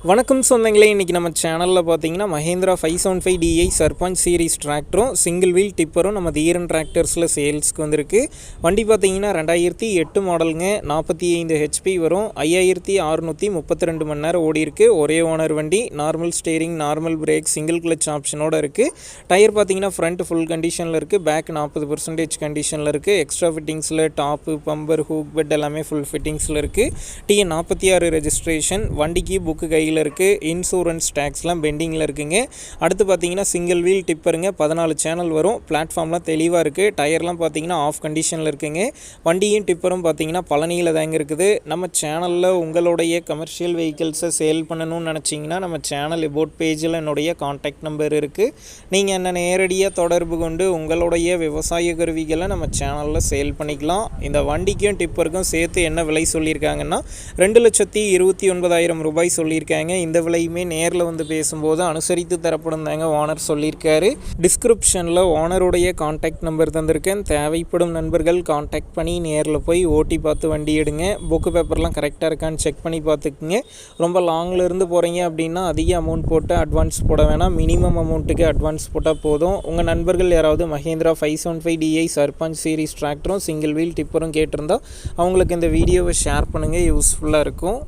வணக்கம் சொந்தங்களே, இன்றைக்கி நம்ம சேனலில் பார்த்தீங்கன்னா Mahindra 575DI சர்பஞ்ச் சீரிஸ் டிராக்டரும் சிங்கிள் வீல் டிப்பரும் நம்ம தீரன் டிராக்டர்ஸில் சேல்ஸ்க்கு வந்திருக்கு. வண்டி பார்த்தீங்கன்னா 2008 மாடலுங்க, 45 HP வரும், 5632 மணி நேரம் ஓடி இருக்குது. ஒரே ஓனர் வண்டி, normal steering, normal brake, single clutch ஆப்ஷனோடு இருக்குது. டயர் பார்த்தீங்கன்னா ஃப்ரண்ட் ஃபுல் கண்டிஷனில் இருக்குது, பேக் 40% கண்டிஷனில் இருக்குது. எக்ஸ்ட்ரா ஃபிட்டிங்ஸில் டாப்பு, பம்பர், ஹூக் பெட் எல்லாமே ஃபுல் ஃபிட்டிங்ஸில் இருக்குது. TN 46 registration. வண்டிக்கு புக்கு கையில் இருக்குது. இன்சூரன்ஸ் டேக்ஸ்லாம் பெண்டிங்கில் இருக்குங்க. அடுத்து பார்த்தீங்கன்னா சிங்கிள் வீல் டிப்பருங்க, 14 சேனல் வரும். பிளாட்ஃபார்ம்லாம் தெளிவாக இருக்குது. டயர்லாம் பார்த்தீங்கன்னா ஆஃப் கண்டிஷனில் இருக்குங்க. வண்டியும் டிப்பரும் பார்த்தீங்கன்னா பழனியில் தாங்க இருக்குது. நம்ம சேனலில் உங்களுடைய கமர்ஷியல் வெஹிக்கிள்ஸை சேல் பண்ணணும்னு நினச்சிங்கன்னா நம்ம சேனல் எபோட் பேஜில் என்னுடைய கான்டாக்ட் நம்பர் இருக்குது. நீங்கள் என்ன நேரடியாக தொடர்பு கொண்டு உங்களுடைய விவசாய கருவிகளை நம்ம சேனலில் சேல் பண்ணிக்கலாம். இந்த வண்டிக்கும் டிப்பருக்கும் சேர்த்து என்ன விலை சொல்லியிருக்காங்கன்னா 2,29,000 ரூபாய் சொல்லியிருக்காங்க. இந்த விலையுமே நேரில் வந்து பேசும்போது அனுசரித்து தரப்படும் தாங்க ஓனர் சொல்லியிருக்காரு. டிஸ்கிரிப்ஷனில் ஓனருடைய கான்டாக்ட் நம்பர் தந்திருக்கேன். தேவைப்படும் நண்பர்கள் கான்டாக்ட் பண்ணி நேரில் போய் ஓட்டி பார்த்து வண்டி எடுங்க. புக்கு பேப்பர்லாம் கரெக்டாக இருக்கான்னு செக் பண்ணி பார்த்துக்குங்க. ரொம்ப லாங்கில் இருந்து போகிறீங்க அப்படின்னா அதிக அமௌண்ட் போட்டு அட்வான்ஸ் போட வேணாம், மினிமம் அமௌண்ட்டுக்கு அட்வான்ஸ் போட்டால் போதும். உங்கள் நண்பர்கள் யாராவது Mahindra 575DI சர்பஞ்ச் சீரிஸ் டிராக்டரும் சிங்கிள் வீல் டிப்பரும் கேட்டிருந்தா அவங்களுக்கு இந்த வீடியோவை ஷேர் பண்ணுங்கள், யூஸ்ஃபுல்லாக இருக்கும்.